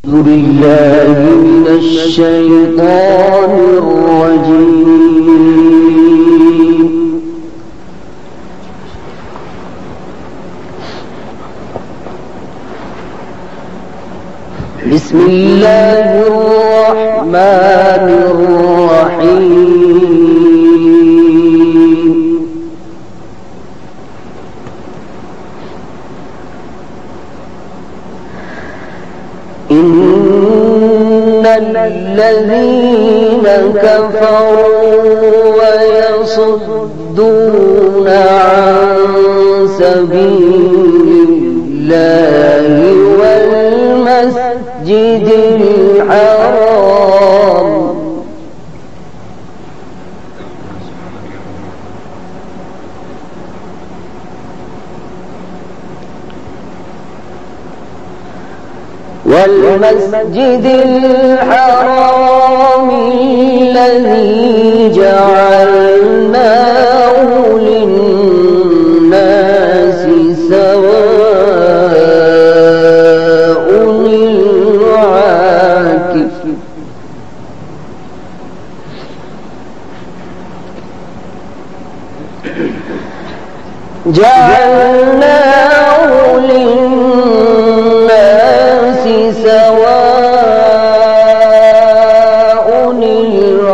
أعوذ بالله من الشيطان الرجيم. بسم الله الرحمن الرحيم. إن الذين كفروا ويصدون عن سبيل الله والمسجد الحرام الذي جعلناه للناس سواء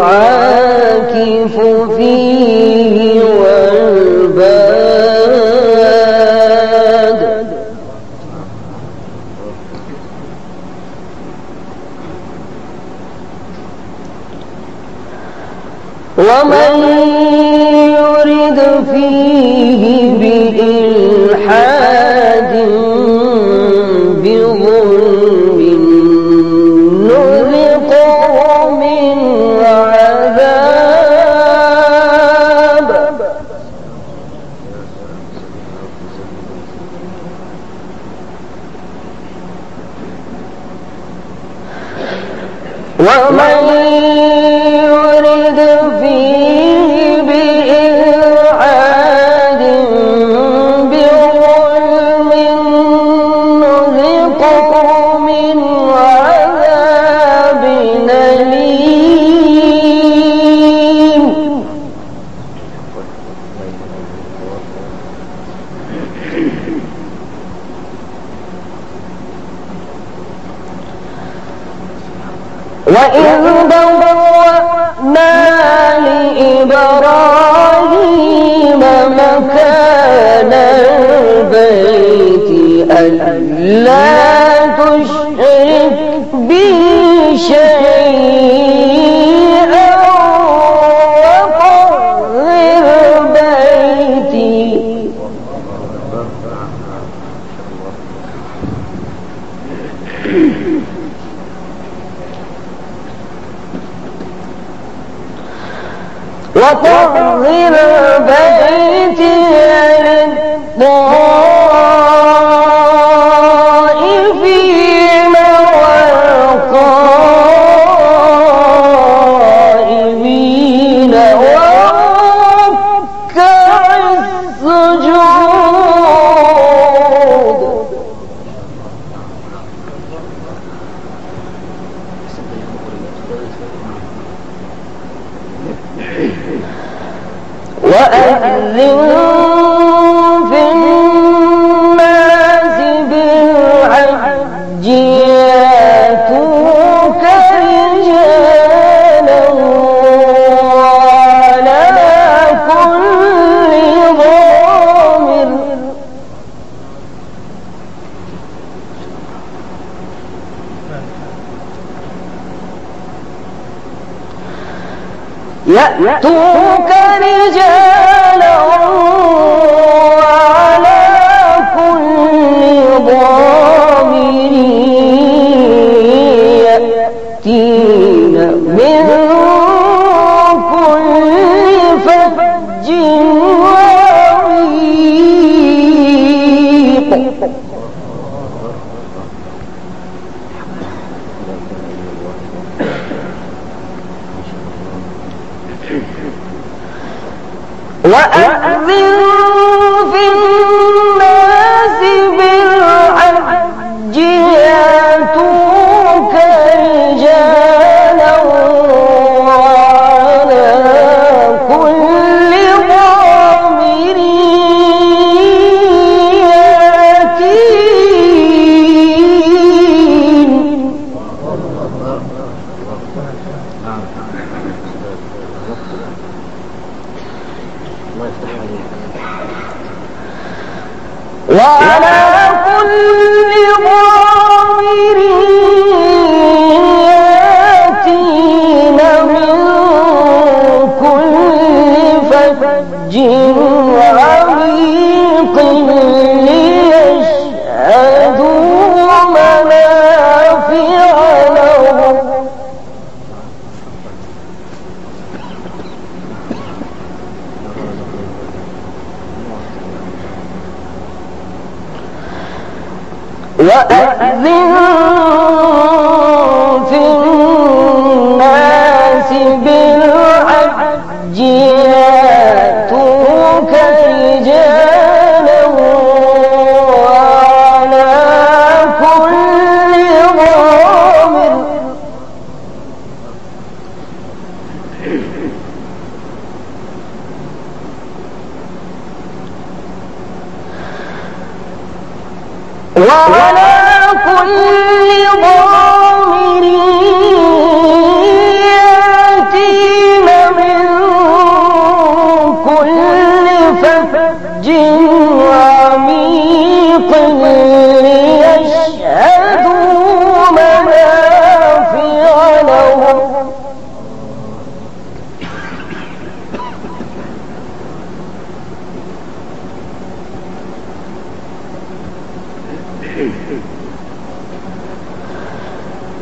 العاكف فيه والباد ومن يرد فيه بإلحاد بظلم نذقه من عذاب ومن يرد فيه بإلحاد بظلم نذقه من عذاب أليم وإذ بوأنا لإبراهيم مكان البيت ألا تشرك بي شيئا وطهر بيتي للطائفين والقائمين والركع السجود وأذن في الناس بالحج يأتوك رجالا وعلى كل ضامر يأتوك رجالا وعلى كل ضامر يأتين من كل فج عميق وأذن وعلى كل ضامر يأتين من كل فج عميق ليشهدوا منافع لهم وأذن في الناس بالحج يأتوك رجالا وعلى كل ضامر وعلى كل ضامر يأتين من كل فج عميق ليشهدوا منافع لهم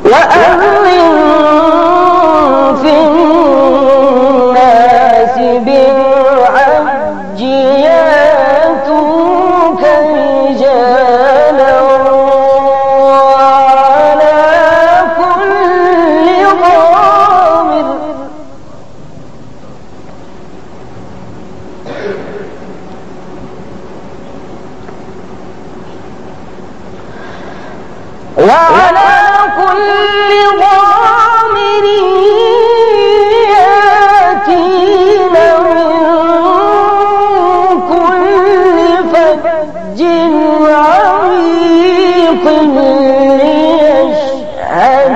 وأذن في الناس بالحج يأتوك رجالا وعلى كل ضامر وعلى كل ضامر يأتين من كل فج عميق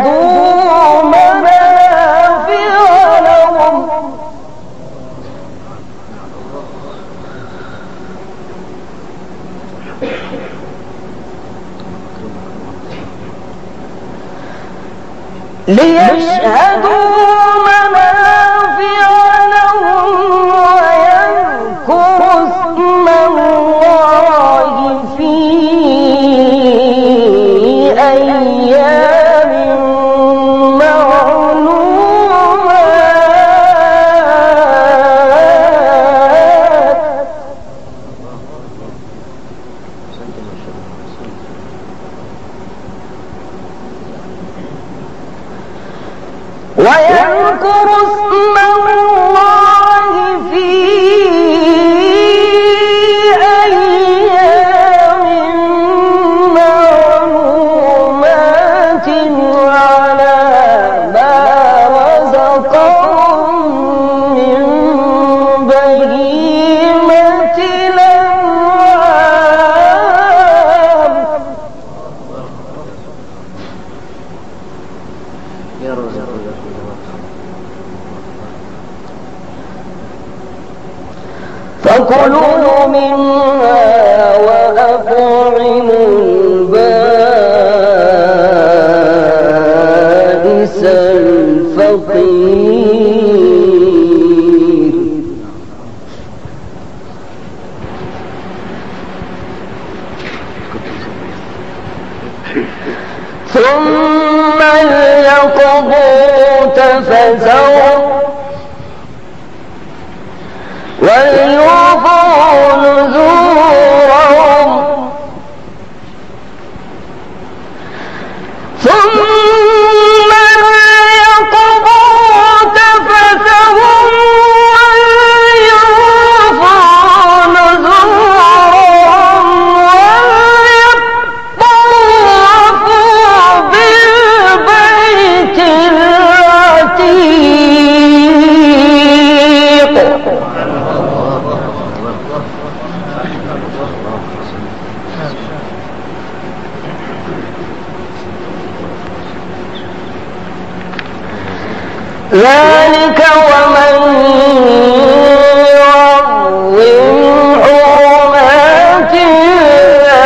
ليشهدوا منافع لهم ليشهدوا منافع لهم ويذكروا اسم الله في أيام معلومات ويذكر اسم الله في أيام معلومات على ما رزقهم من بهيمة الأنعام فكلوا منها وأطعموا البائس الفقير ثم ليقضوا تفثهم وليوفوا نذورهم ثم ليقضوا تفثهم وليوفوا نذورهم وليطوفوا بالبيت العتيق ذلك ومن يعظم حرمات الله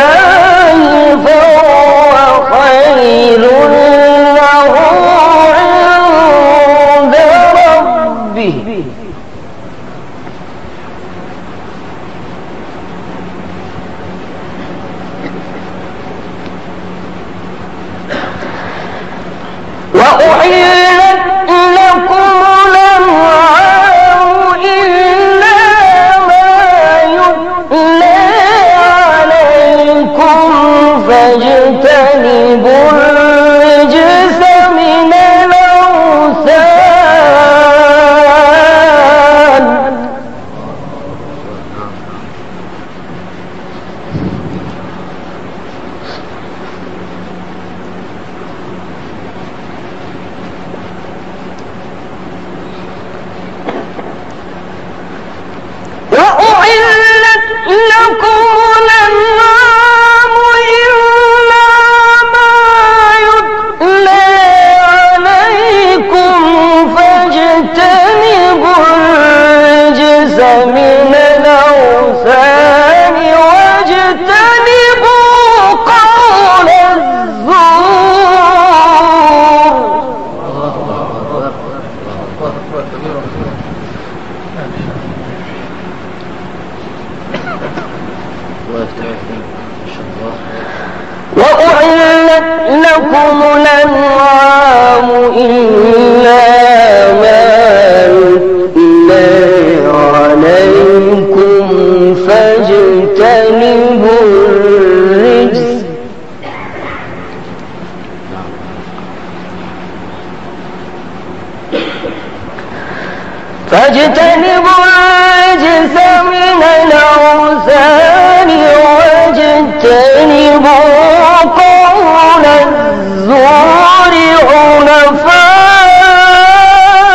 وأحلت لكم الأنعام إلا ما يتلى عليكم فاجتنبوا الرجس من الأوثان واجتنبوا قول الزور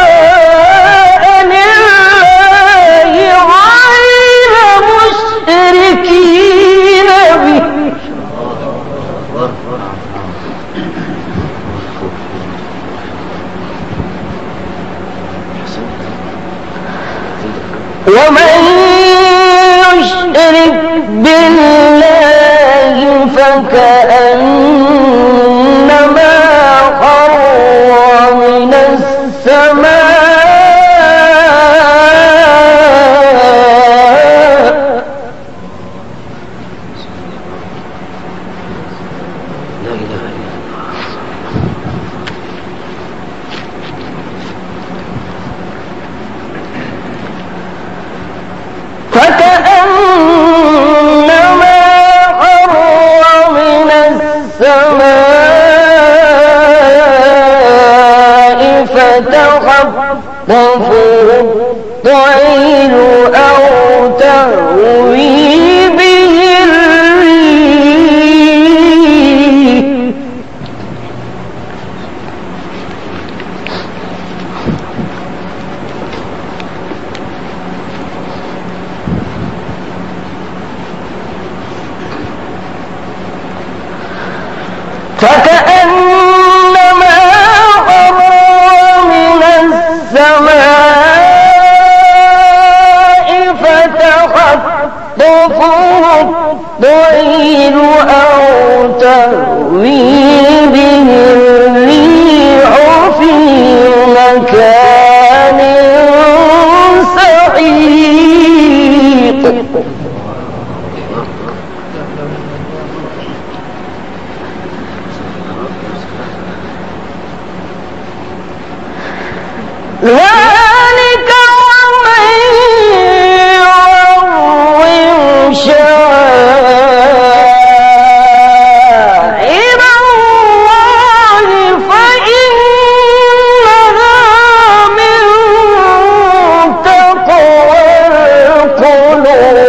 حنفاء لله غير مشركين به ومن يشرك بالله فكأنما خر من السماء فتخطفه الطير أو تهوي به الريح فكأنما خر من السماء فتخطفه الطير أو تهوي به الريح في مكان سحيق ذلك ومن يعظم شعائر الله فإنها من تقوى القلوب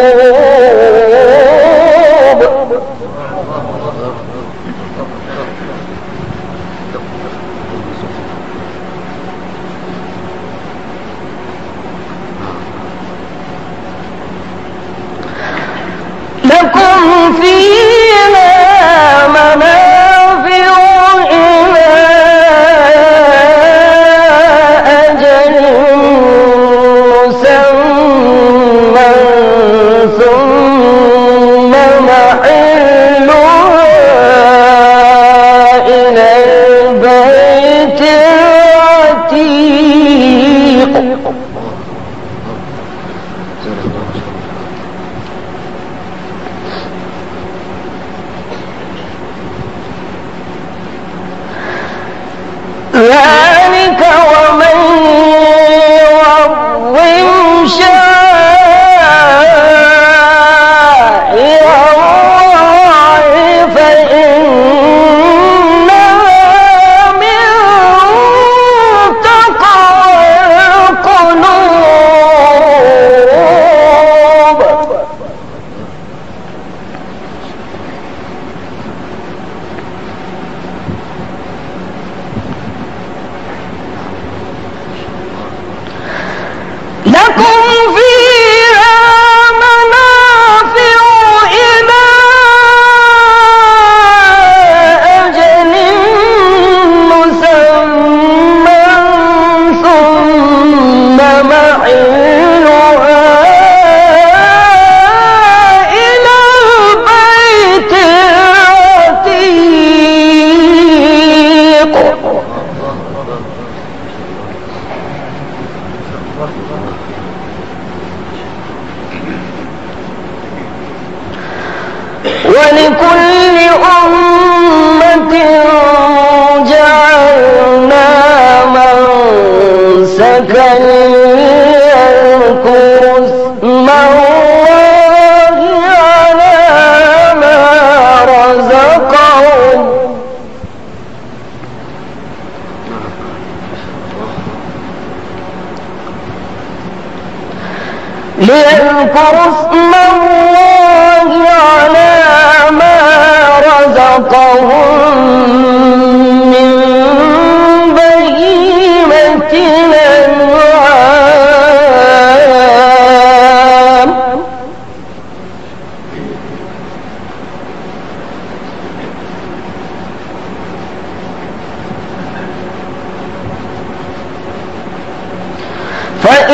ليذكروا اسم الله على ما رزقهم من بهيمة الأنعام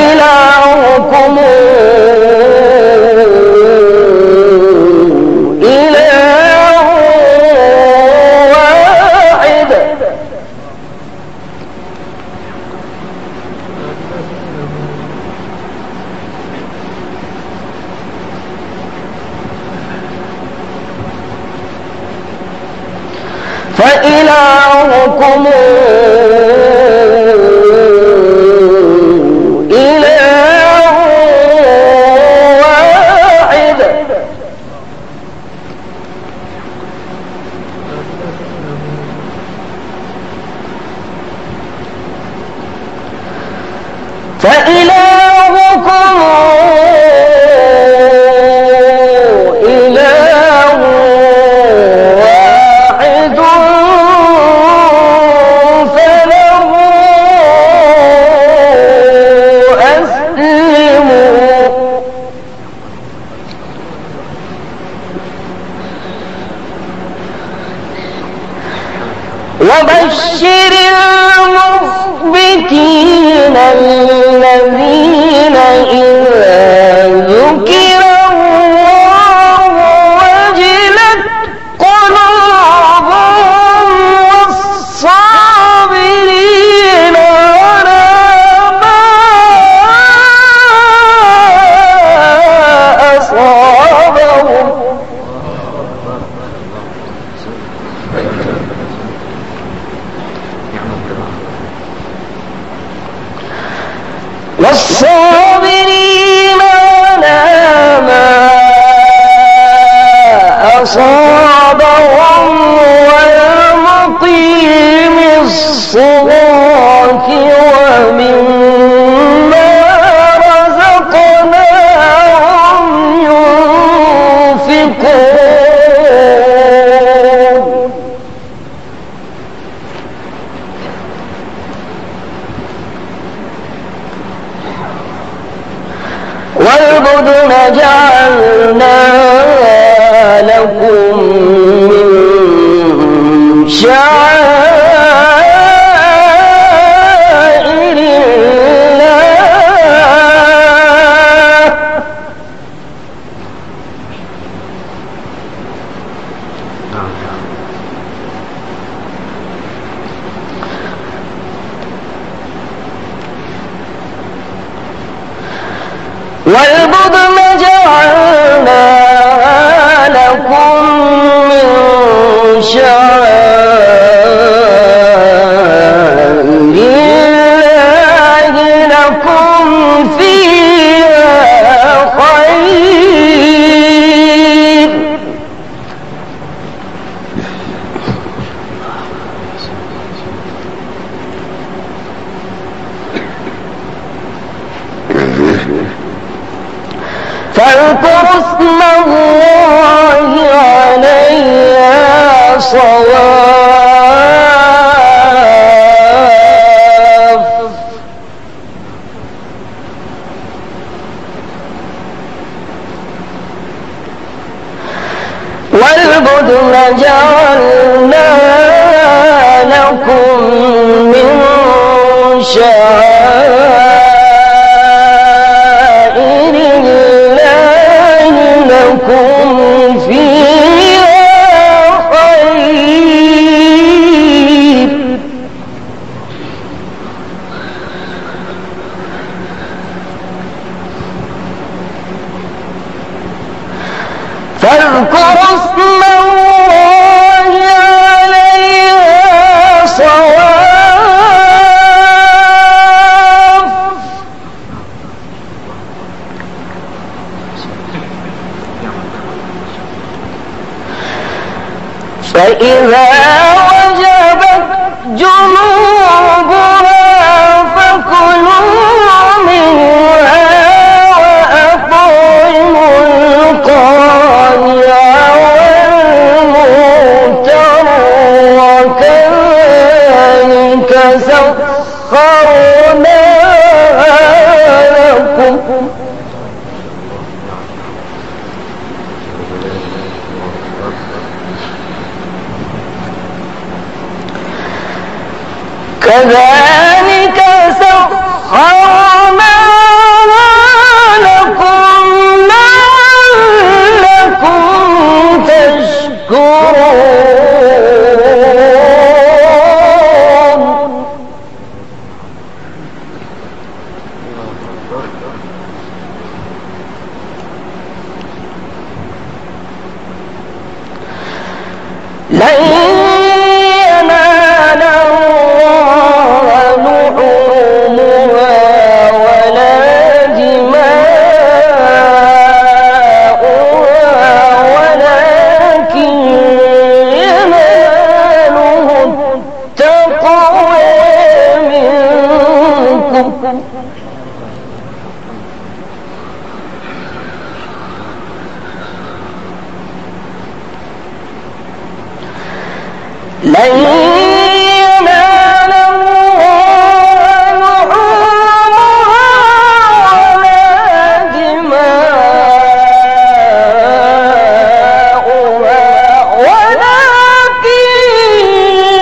فإلهكم إله واحد فإلهكم إله واحد فله أسلموا وبشر المخبتين الذين إذا ذكر الله وجلت قلوبهم والصابرين على ما أصابهم والصابرين على ما أصابهم والمقيم الصلاة ومما رزقناهم ينفقون والبدن جعلناها لكم من شعائر الله والبدن جعلناها لكم من شعائر الله لكم فيها خير فاذكروا اسم الله عليها صواف والبدن جعلناها لكم من شعائر الله لكم فيها خير فإذا وجبت جنوبها فكلوا منها وأطعموا القانع والمعتر وكذلك سخرناها لكم كذلك سخرناها لكم لعلكم تشكرون لن ينال الله لحومها ولا دماؤها ولكن يناله التقوى منكم لن ينال الله لحومها ولا دماؤها ولكن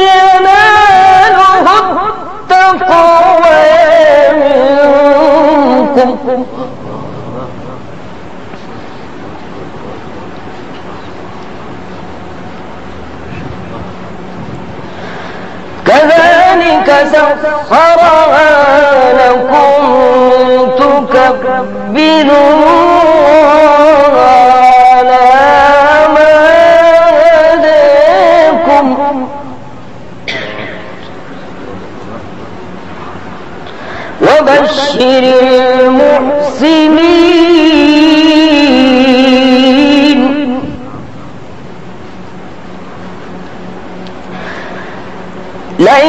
يناله التقوى منكم كذلك سخرها لكم تكبروا على ما هداكم وبشر المحسنين لن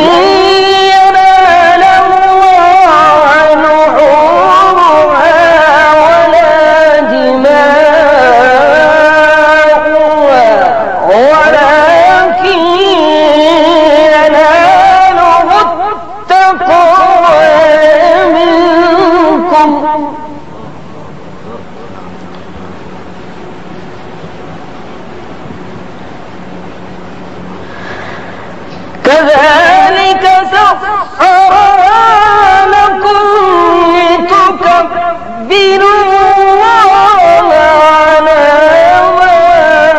ينال الله لحومها ولا دماؤها ولكن يناله التقوى منكم كذلك سخرها لكم لتكبروا على ما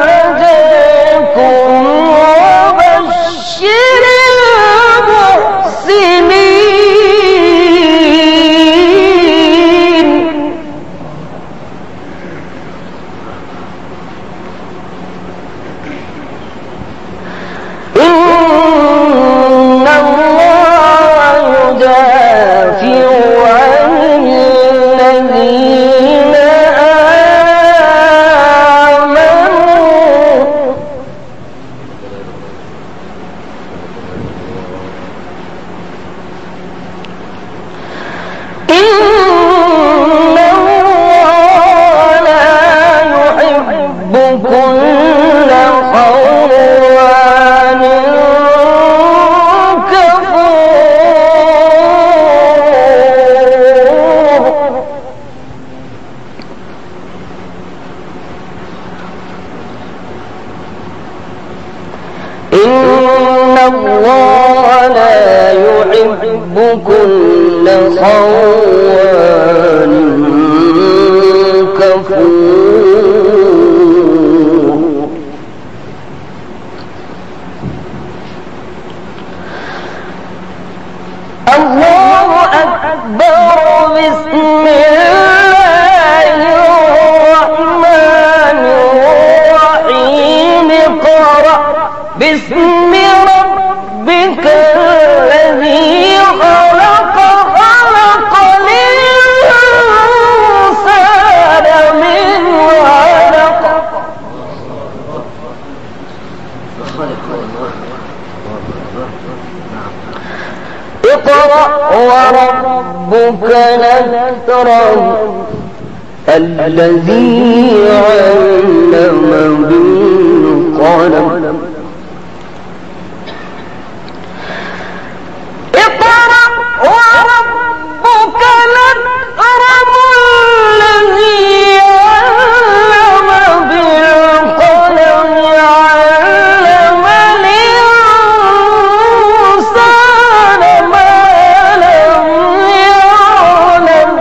هداكم وبشر المحسنين إن الله يدافع عن الذين آمنوا إن الله لا يحب كل خوان كفور إن الله لا يحب كل خوان كفور الله أكبر بسم الله الرحمن الرحيم اقرأ باسم ربك الذي خلق خلق الإنسان اقرأ وربك الأكرم الذي علم بالقلم اقرأ وربك الأكرم الذي علم بالقلم علم الإنسان ما لم يعلم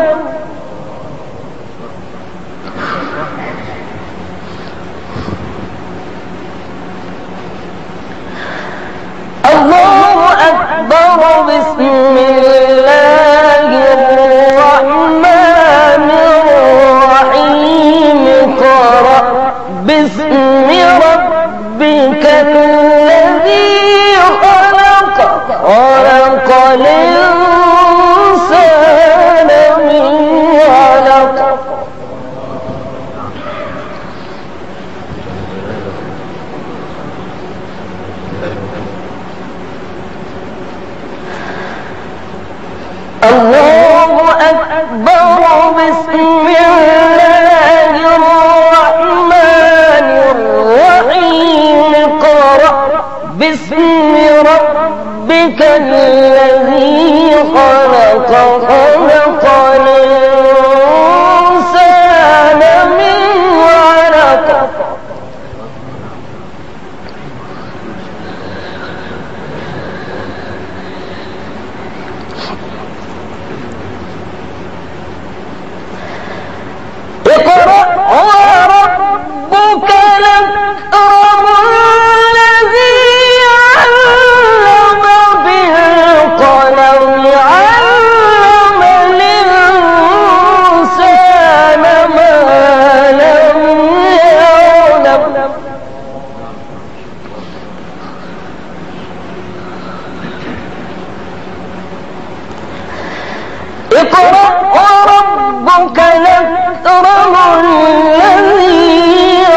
الله أكبر بسم الله الرحمن الرحيم اقرأ باسم ربك الذي خلق خلق الإنسان من علق الله أكبر بسم الله الرحمن الرحيم اقرأ باسم ربك الذي خلق خلق الإنسان من علق اقرأ وربك الأكرم الذي علم بالقلم علم الإنسان ما لم يعلم اقرأ وربك الأكرم الذي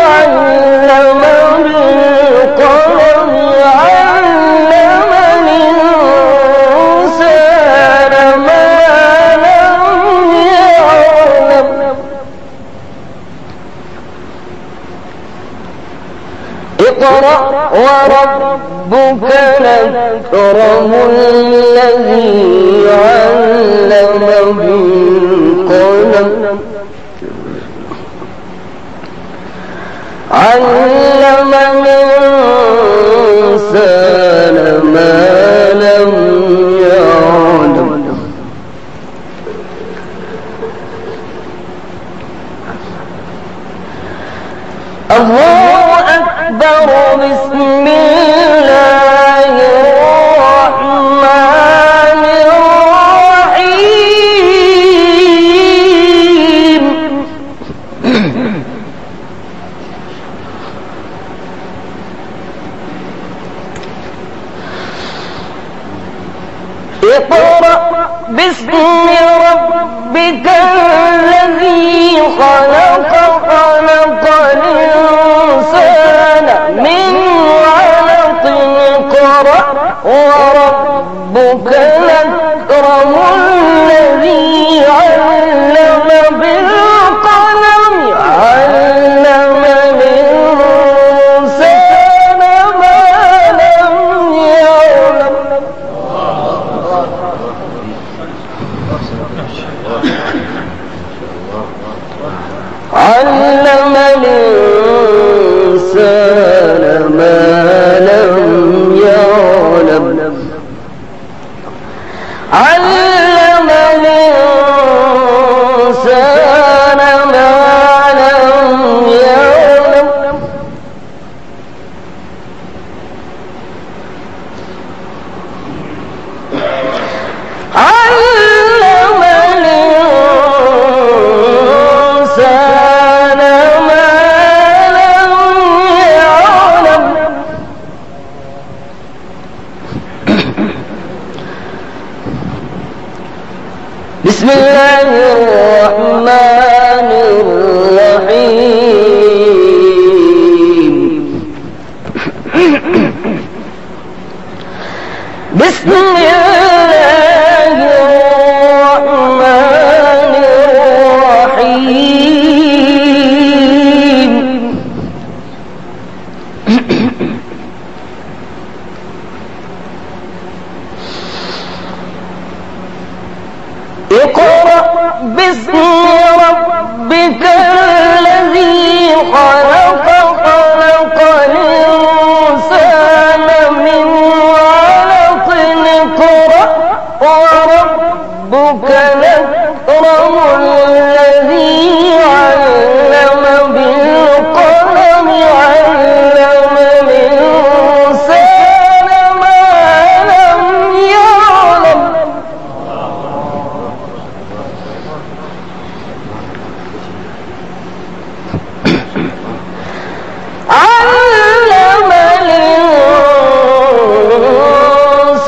علم بالقلم علم الإنسان ما لم يعلم اقرأ وربك الأكرم الذي علم بالقلم علم الإنسان ما لم يعلم الله أكبر بسم الله الرحمن الرحيم اقرأ باسم ربك الذي خلق خلق الإنسان من علق اقرأ وربك الأكرم الذي علم بالقلم علم الإنسان ما لم يعلم علم الإنسان ما لم يعلم علم الإنسان ما لم يعلم علم الإنسان ما لم يعلم بسم الله الرحمن الرحيم بسم الله الرحمن الرحيم اقرأ باسم ربك الذي خلق خلق الإنسان من علق اقرأ وربك الأكرم الذي علم بالقلم علم الإنسان ما لم يعلم علم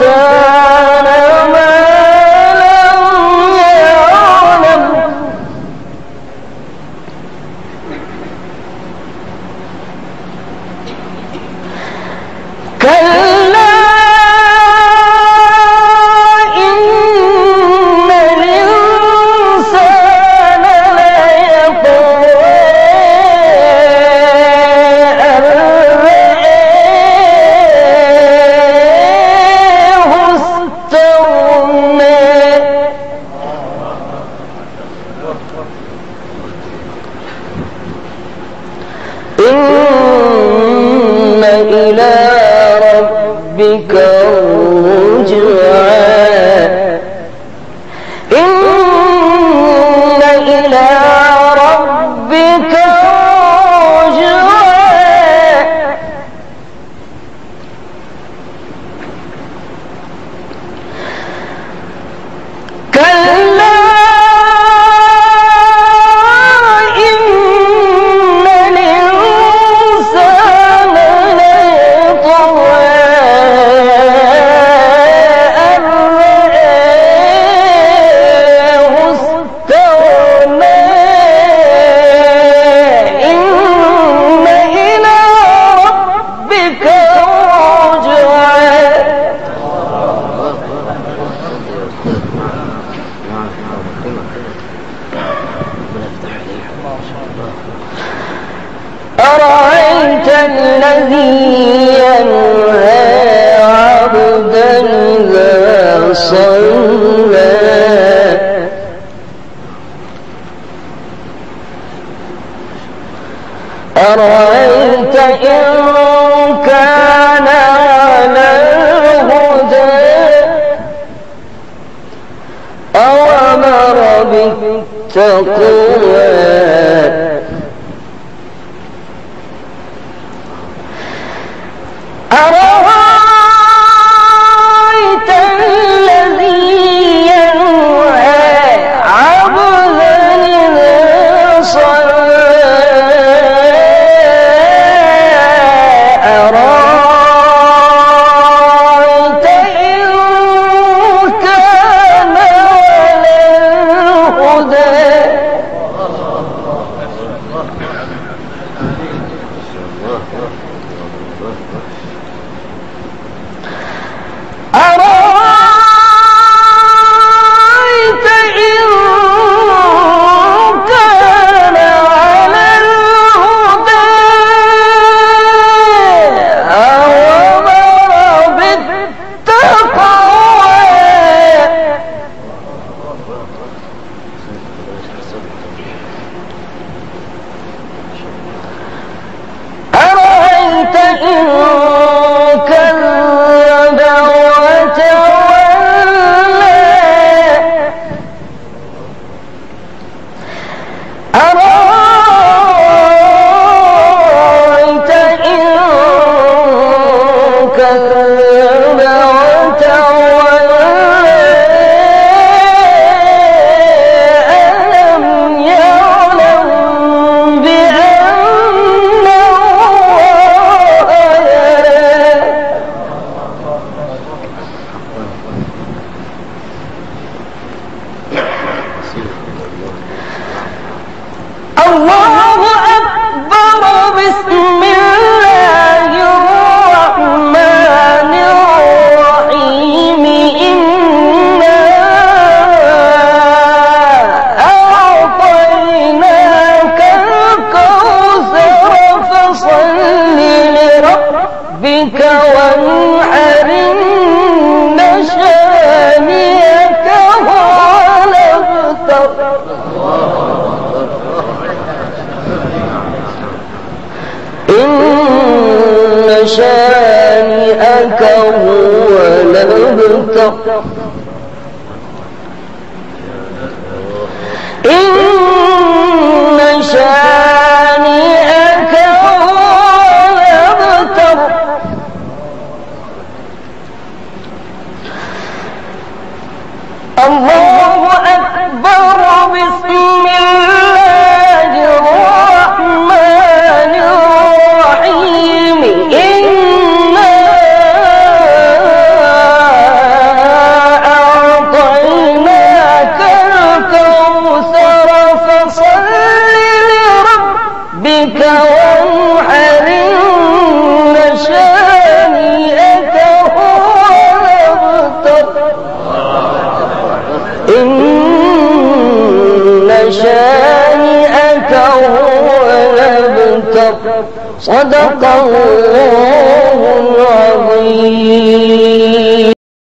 الإنسان ما لم يعلم كلا إن الإنسان ليطغى أن رآه استغنى إن إلى ربك الرجعى إن إلى ربك الرجعى كلا إن الإنسان ليطغى أن رآه استغنى إن إلى ربك الرجعى أرأيت الذي ينهى عبدا إذا صلى أرأيت إن كان على الهدى أو أمر بالتقوى أرأيت الذي ينهى عبدا إذا صلى أرأيت إن كان على الهدى أرأيت إن كان على الهدى أو أمر بالتقوى أرأيت إن كذب وتولى الأبتر إن شانئك هو الأبتر الله أكبر بسم الله الرحمن الرحيم إنا أعطيناك الكوثر فصل لربك وانحر إن شانئك هو الأبتر إن شانئك هو الأبتر صدق الله العظيم.